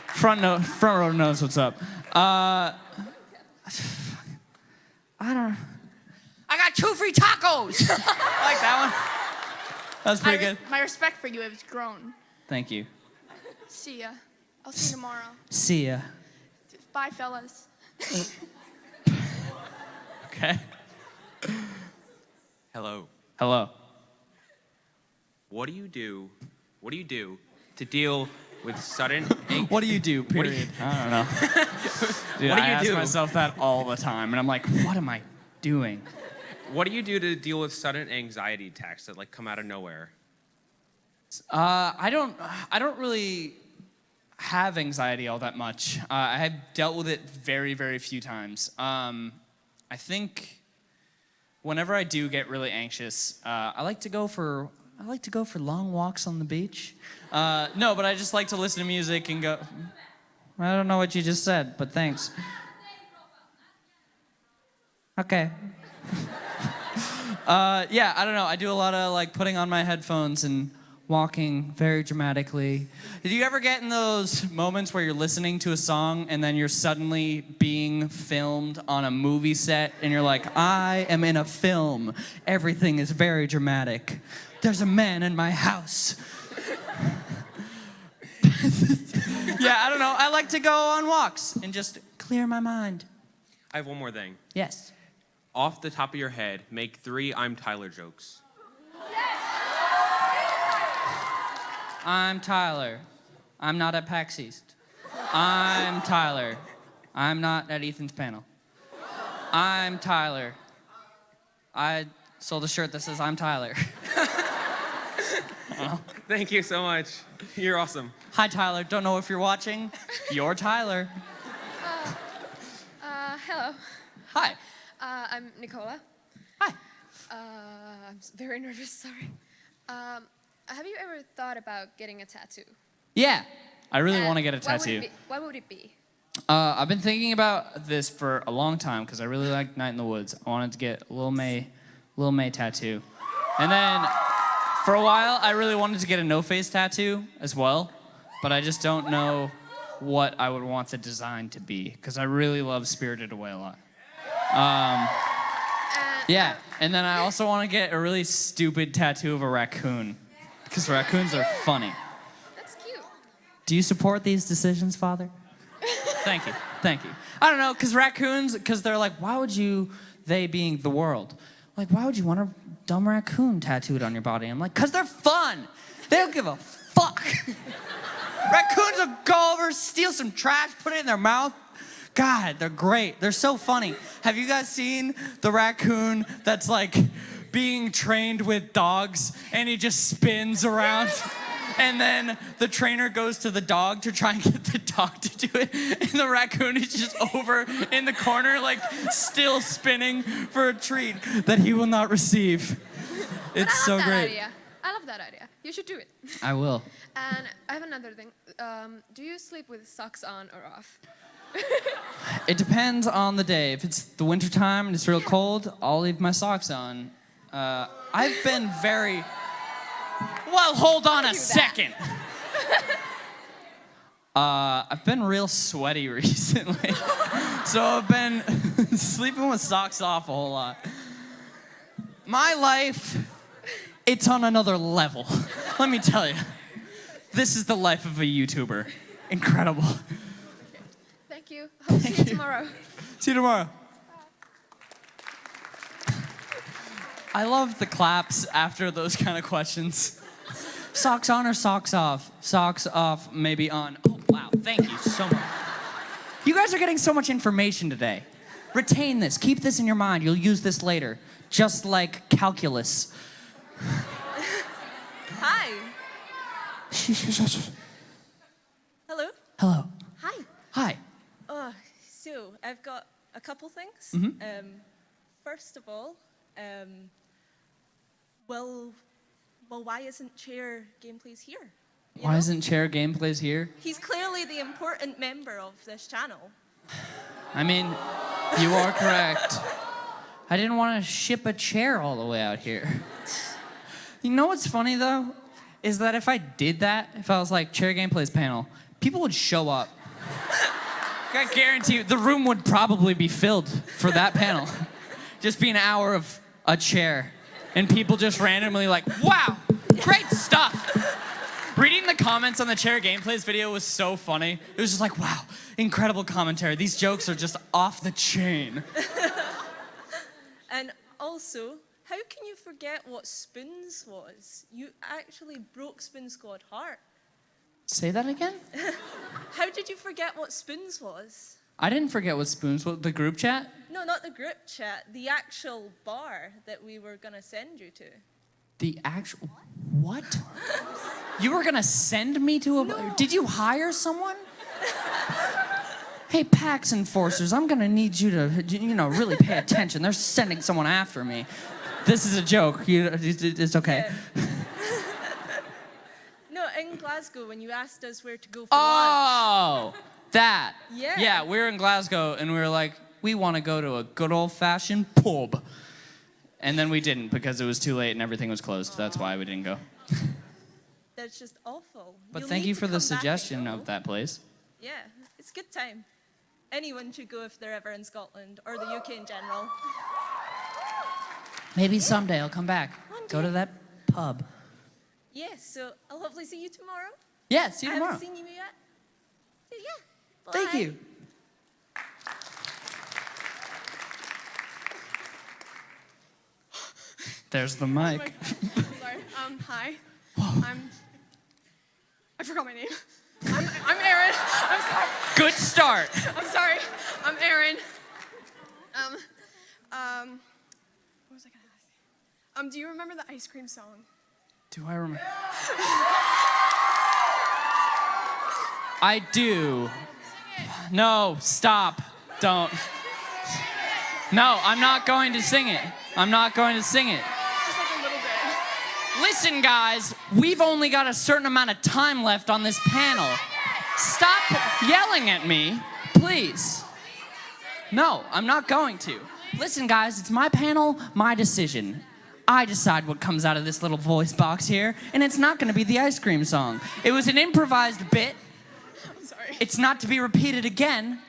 Front row knows what's up. I got 2 free tacos. I like that one. That's pretty good. My respect for you has grown. Thank you. See ya. I'll see you tomorrow. See ya. Bye, fellas. Okay. Hello. Hello. What do you do to deal with sudden What do you do, period? I don't know. Dude, What do I you ask do? myself that all the time, and I'm like, what am I doing? What do you do to deal with sudden anxiety attacks that like come out of nowhere? I don't really have anxiety all that much. I have dealt with it very, very few times. I think whenever I do get really anxious, I like to go for I like to go for long walks on the beach. No, but I just like to listen to music and go. I don't know what you just said, but thanks. Okay. Yeah, I don't know. I do a lot of like putting on my headphones and walking very dramatically. Did you ever get in those moments where you're listening to a song and then you're suddenly being filmed on a movie set and you're like, I am in a film. Everything is very dramatic. There's a man in my house. Yeah, I don't know. I like to go on walks and just clear my mind. I have one more thing. Yes. Off the top of your head, make 3 I'm Tyler jokes. I'm Tyler. I'm not at PAX East. I'm Tyler. I'm not at Ethan's panel. I'm Tyler. I sold a shirt that says I'm Tyler. Thank you so much. You're awesome. Hi, Tyler. Don't know if you're watching. You're Tyler. Hello. Hi. I'm Nicola. Hi. I'm very nervous, sorry. Have you ever thought about getting a tattoo? Yeah, I really And want to get a what would tattoo. it be- What would it be? I've been thinking about this for a long time because I really like Night in the Woods. I wanted to get a Lil May tattoo. And then for a while, I really wanted to get a no-face tattoo as well, but I just don't know what I would want the design to be because I really love Spirited Away a lot. Yeah, and then I also want to get a really stupid tattoo of a raccoon because raccoons are funny. That's cute. Do you support these decisions, Father? Thank you. Thank you. I don't know, because raccoons, because they're like, why would you, they being the world, like, why would you want a dumb raccoon tattooed on your body? I'm like, because they're fun. They don't give a fuck. Raccoons will go over, steal some trash, put it in their mouth. God, they're great. They're so funny. Have you guys seen the raccoon that's like being trained with dogs and he just spins around? And then the trainer goes to the dog to try and get the dog to do it. And the raccoon is just over in the corner, like still spinning for a treat that he will not receive. It's so great. I love that idea. You should do it. I will. And I have another thing. Do you sleep with socks on or off? It depends on the day. If it's the winter time and it's real cold, I'll leave my socks on. I've been very... Well, hold on a second. I've been real sweaty recently. So I've been sleeping with socks off a whole lot. My life, it's on another level. Let me tell you. This is the life of a YouTuber. Incredible. Thank you. Hope to see you tomorrow. See you tomorrow. I love the claps after those kind of questions. Socks on or socks off? Socks off, maybe on. Oh, wow. Thank you so much. You guys are getting so much information today. Retain this. Keep this in your mind. You'll use this later. Just like calculus. Hi. Hello. Hello. Hi. Hi. So I've got a couple things. Mhm. First of all, well, why isn't Chair Gameplays here? Why isn't Chair Gameplays here? He's clearly the important member of this channel. I mean, you are correct. I didn't want to ship a chair all the way out here. You know what's funny, though? Is that if I did that, if I was like, Chair Gameplays panel, people would show up. I guarantee you, the room would probably be filled for that panel. Just be an hour of a chair. And people just randomly like, wow, great stuff. Reading the comments on the Chair Gameplays video was so funny. It was just like, wow, incredible commentary. These jokes are just off the chain. And also, how can you forget what Spoons was? You actually broke Spoon Squad heart. Say that again? How did you forget what Spoons was? I didn't forget what Spoons was. The group chat? No, not the group chat. The actual bar that we were gonna send you to. The actual... What? You were gonna send me to a... No. Did you hire someone? Hey, PAX enforcers, I'm gonna need you to, you know, really pay attention. They're sending someone after me. This is a joke. It's okay. in Glasgow when you asked us where to go for Oh, that. Yeah. Yeah, we were in Glasgow and we were like, we want to go to a good old-fashioned pub. And then we didn't because it was too late and everything was closed. That's why we didn't go. lunch. That's just awful. But You'll thank need you to for the come back and suggestion go. of that place. Yeah, it's a good time. Anyone should go if they're ever in Scotland or the UK in general. Maybe someday I'll come back. Go to that pub. Yeah, so I'll hopefully see you tomorrow. Yeah, see you I tomorrow. haven't seen you yet. So yeah. Thank bye. you. There's the mic. Sorry. Hi. I forgot my name. I'm Erin. I'm sorry. Good start. I'm sorry. I'm Erin. What was I gonna ask? Do you remember the ice cream song? Do I remember? I do. No, stop. Don't. No, I'm not going to sing it. I'm not going to sing it. Just like a little bit. Listen, guys, we've only got a certain amount of time left on this panel. Stop yelling at me, please. No, I'm not going to. Listen, guys, it's my panel, my decision. I decide what comes out of this little voice box here, and it's not going to be the ice cream song. It was an improvised bit. I'm sorry. It's not to be repeated again.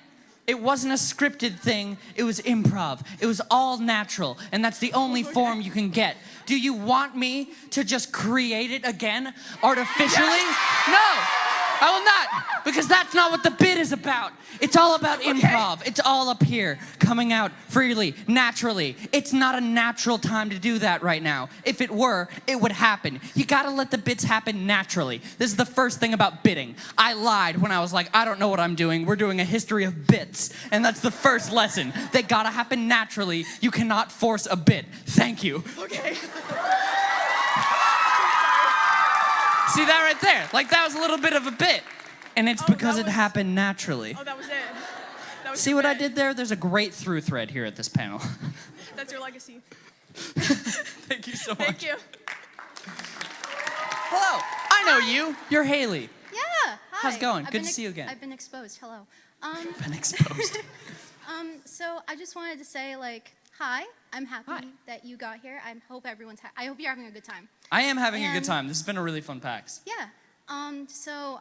It wasn't a scripted thing. It was improv. It was all natural, and that's the only form you can get. Do you want me to just create it again, artificially? Yes. No, I will not, because that's not what the bit is about. It's all about improv. It's all up here, coming out freely, naturally. It's not a natural time to do that right now. If it were, it would happen. You gotta let the bits happen naturally. This is the first thing about bitting. I lied when I was like, I don't know what I'm doing. We're doing a history of bits. And that's the first lesson. They gotta happen naturally. You cannot force a bit. Thank you. Okay. See that right there? Like, that was a little bit of a bit. And it's because it happened naturally. Oh, that was it. That was See the what I bit. did there? There's a great through thread here at this panel. That's your legacy. Thank you so much. Thank you. Hello, I know you. You're Haley. Yeah, hi. How's it going? I've Good been to see you again. I've been exposed. Hello. Been exposed. So I just wanted to say, like, hi. I'm happy that you got here. I hope everyone's. I hope you're having a good time. I am having a good And- time. This has been a really fun PAX. Yeah. So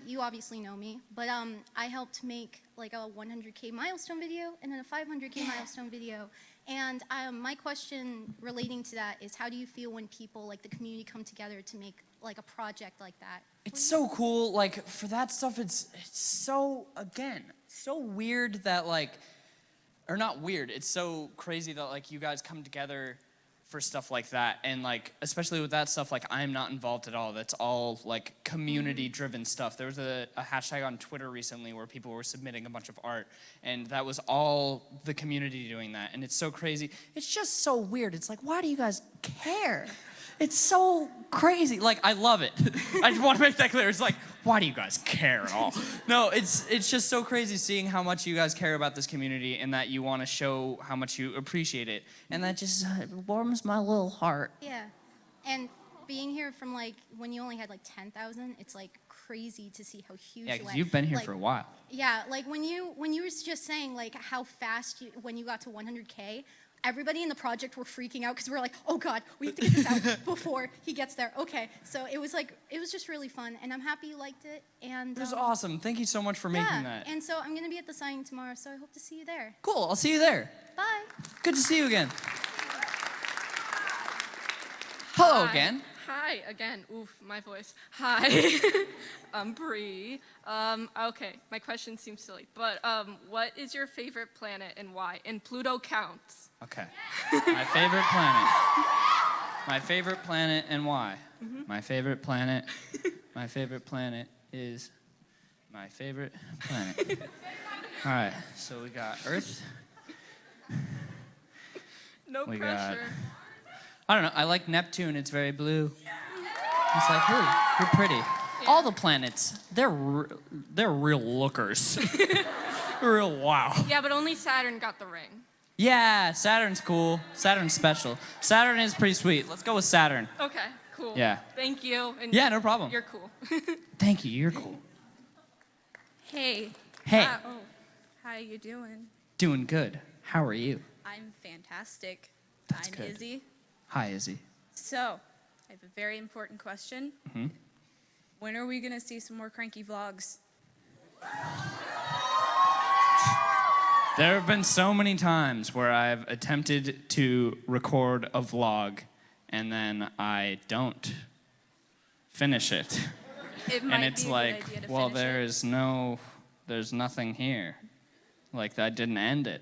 you obviously know me, but I helped make like a 100K milestone video and then a 500K milestone video. And my question relating to that is, how do you feel when people, like the community, come together to make like a project like that? It's so cool. Like, for that stuff, it's so, again, so weird that, like, or not weird, it's so crazy that, like, you guys come together for stuff like that. And, like, especially with that stuff, like, I'm not involved at all. That's all, like, community-driven stuff. There was a hashtag on Twitter recently where people were submitting a bunch of art, and that was all the community doing that. And it's so crazy. It's just so weird. It's like, why do you guys care? It's so crazy. Like, I love it. I just want to make that clear. It's like, why do you guys care at all? No, it's just so crazy seeing how much you guys care about this community and that you want to show how much you appreciate it. And that just warms my little heart. Yeah. And being here from like when you only had like 10,000, it's like crazy to see how huge Yeah, it because went. you've been here Like, for a while. Yeah, like when you were just saying like how fast when you got to 100K, everybody in the project were freaking out because we were like, oh God, we have to get this out before he gets there. Okay, so it was just really fun, and I'm happy you liked it. And It was awesome. Thank you so much for making that. And so I'm gonna be at the signing tomorrow, so I hope to see you there. Cool, I'll see you there. Bye. Good to see you again. Hello Hi. again. Hi again. Oof, my voice. Hi. I'm Bree. Okay, my question seems silly, but what is your favorite planet and why? And Pluto counts. Okay. My favorite planet. My favorite planet and why? My favorite planet. My favorite planet is my favorite planet. All right, so we got Earth. No We pressure. I don't know. I like Neptune. It's very blue. It's like, hey, you're pretty. All the planets, they're real lookers. Real wow. Yeah, but only Saturn got the ring. Yeah, Saturn's cool. Saturn's special. Saturn is pretty sweet. Let's go with Saturn. Okay, Cool. Yeah. Thank you. And Yeah, no problem. You're cool. Thank you. You're cool. Hey. Hey. How you doing? Doing good. How are you? I'm fantastic. That's I'm good. Izzy. Hi, Izzy. So, I have a very important question. Hmm. When are we gonna see some more cranky vlogs? There have been so many times where I've attempted to record a vlog and then I don't finish it. It And might it's be a like, good idea to well, finish there's nothing here. Like, I didn't end it.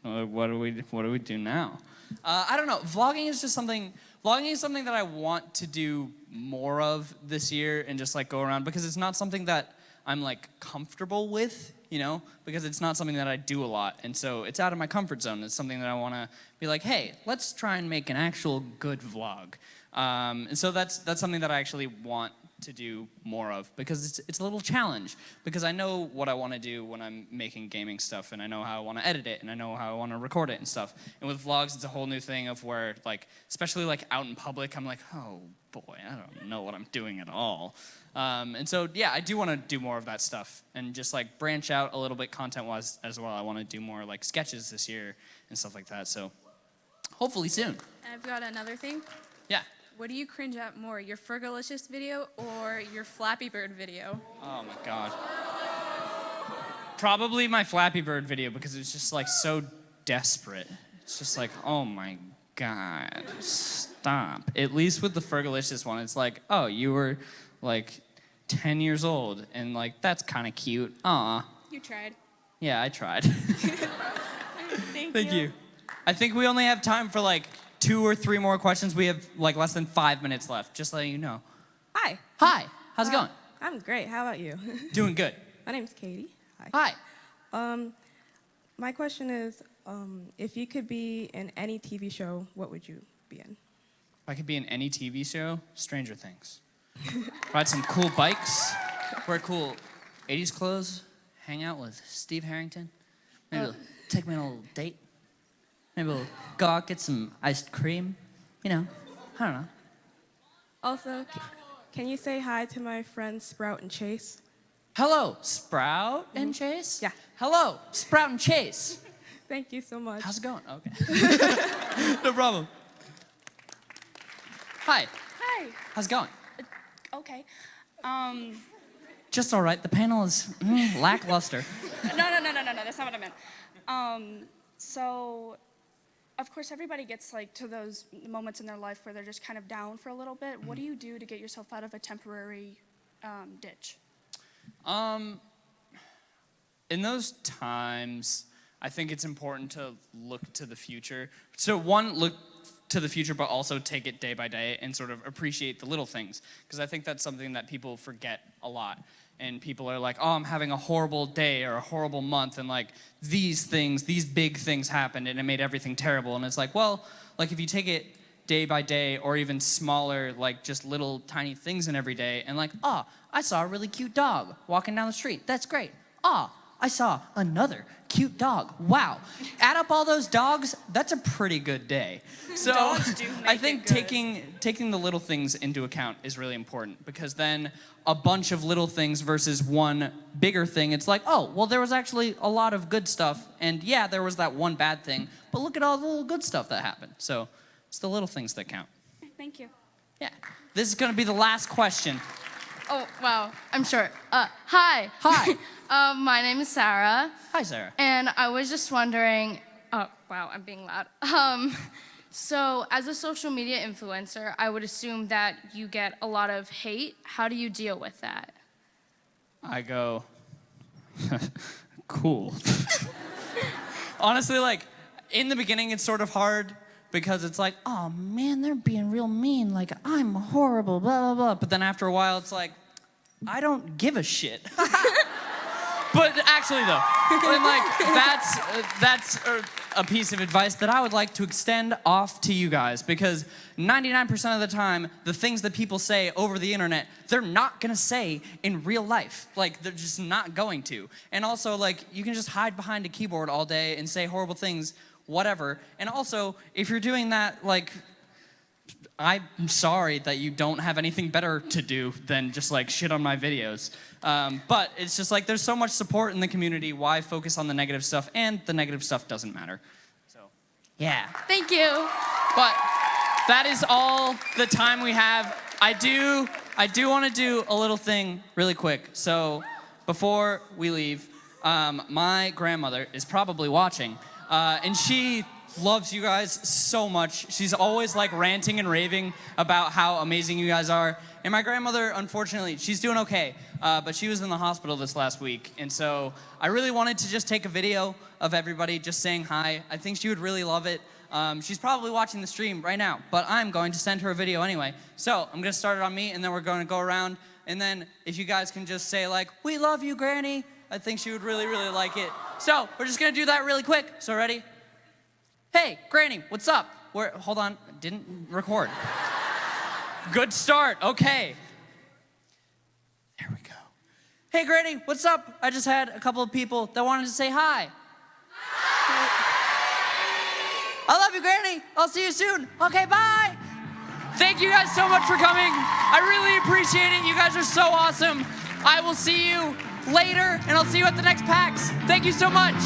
What do we do now? I don't know. Vlogging is something that I want to do more of this year and just like go around, because it's not something that I'm like comfortable with, you know, because it's not something that I do a lot. And so it's out of my comfort zone. It's something that I want to be like, hey, let's try and make an actual good vlog. And so that's something that I actually want to do more of, because it's a little challenge, because I know what I want to do when I'm making gaming stuff, and I know how I want to edit it, and I know how I want to record it and stuff. And with vlogs, it's a whole new thing of where, like, especially like out in public, I'm like, oh boy, I don't know what I'm doing at all. And so yeah, I do want to do more of that stuff and just like branch out a little bit content-wise as well. I want to do more like sketches this year and stuff like that. So hopefully soon. I've got another thing. Yeah. What do you cringe at more, your Fergalicious video or your Flappy Bird video? Oh my God. Probably my Flappy Bird video, because it's just like so desperate. It's just like, oh my God, stop. At least with the Fergalicious one, it's like, oh, you were like 10 years old, and like, that's kind of cute. Aw. You tried. Yeah, I tried. Thank you. I think we only have time for like 2 or 3 more questions. We have like less than 5 minutes left, just letting you know. Hi. Hi, how's it going? I'm great. How about you? Doing good. My name's Katie. Hi. Hi. My question is, if you could be in any TV show, what would you be in? If I could be in any TV show, Stranger Things. Ride some cool bikes, wear cool 80s clothes, hang out with Steve Harrington. Maybe we'll take me on a little date. Maybe we'll go out, get some iced cream. You know, I don't know. Also, can you say hi to my friends Sprout and Chase? Hello, Sprout and Chase? Yeah. Hello, Sprout and Chase. Thank you so much. How's it going? Okay. No problem. Hi, Hi. how's it going? Okay. Just all right. The panel is lackluster. No. That's not what I meant. So, of course, everybody gets like to those moments in their life where they're just kind of down for a little bit. What do you do to get yourself out of a temporary ditch? In those times, I think it's important to look to the future. So one, look to the future, but also take it day by day and sort of appreciate the little things. Because I think that's something that people forget a lot. And people are like, oh, I'm having a horrible day or a horrible month, and like these things, these big things happened and it made everything terrible. And it's like, well, like if you take it day by day, or even smaller, like just little tiny things in every day, and like, oh, I saw a really cute dog walking down the street. That's great. Oh, I saw another cute dog. Wow. Add up all those dogs, that's a pretty good day. So Dogs do make I think it good. taking the little things into account is really important, because then a bunch of little things versus one bigger thing, it's like, oh, well, there was actually a lot of good stuff, and yeah, there was that one bad thing, but look at all the little good stuff that happened. So it's the little things that count. Thank you. Yeah. This is going to be the last question. Oh, wow. I'm short. Hi. Hi. My name is Sarah. Hi, Sarah. And I was just wondering, oh, wow, I'm being loud. So as a social media influencer, I would assume that you get a lot of hate. How do you deal with that? I go, cool. Honestly, like, in the beginning, it's sort of hard, because it's like, oh man, they're being real mean, like, I'm horrible, blah, blah, blah. But then after a while, it's like, I don't give a shit. But actually, though, and like, that's a piece of advice that I would like to extend off to you guys, because 99% of the time, the things that people say over the internet, they're not gonna say in real life. Like, they're just not going to. And also, like, you can just hide behind a keyboard all day and say horrible things, whatever. And also, if you're doing that, like, I'm sorry that you don't have anything better to do than just like shit on my videos. But it's just like there's so much support in the community. Why focus on the negative stuff? And the negative stuff doesn't matter. So, yeah. Thank you. But that is all the time we have. I do want to do a little thing really quick. So before we leave, my grandmother is probably watching, and she loves you guys so much. She's always like ranting and raving about how amazing you guys are. And my grandmother, unfortunately, she's doing okay, but she was in the hospital this last week. And so I really wanted to just take a video of everybody just saying hi. I think she would really love it. She's probably watching the stream right now, but I'm going to send her a video anyway. So I'm going to start it on me, and then we're going to go around. And then if you guys can just say like, "We love you, Granny," I think she would really, really like it. So we're just going to do that really quick. So ready? Hey, Granny, what's up? Hold on, didn't record. Good start, okay. There we go. Hey, Granny, what's up? I just had a couple of people that wanted to say hi. I love you, Granny. I'll see you soon. Okay, bye. Thank you guys so much for coming. I really appreciate it. You guys are so awesome. I will see you later, and I'll see you at the next PAX. Thank you so much.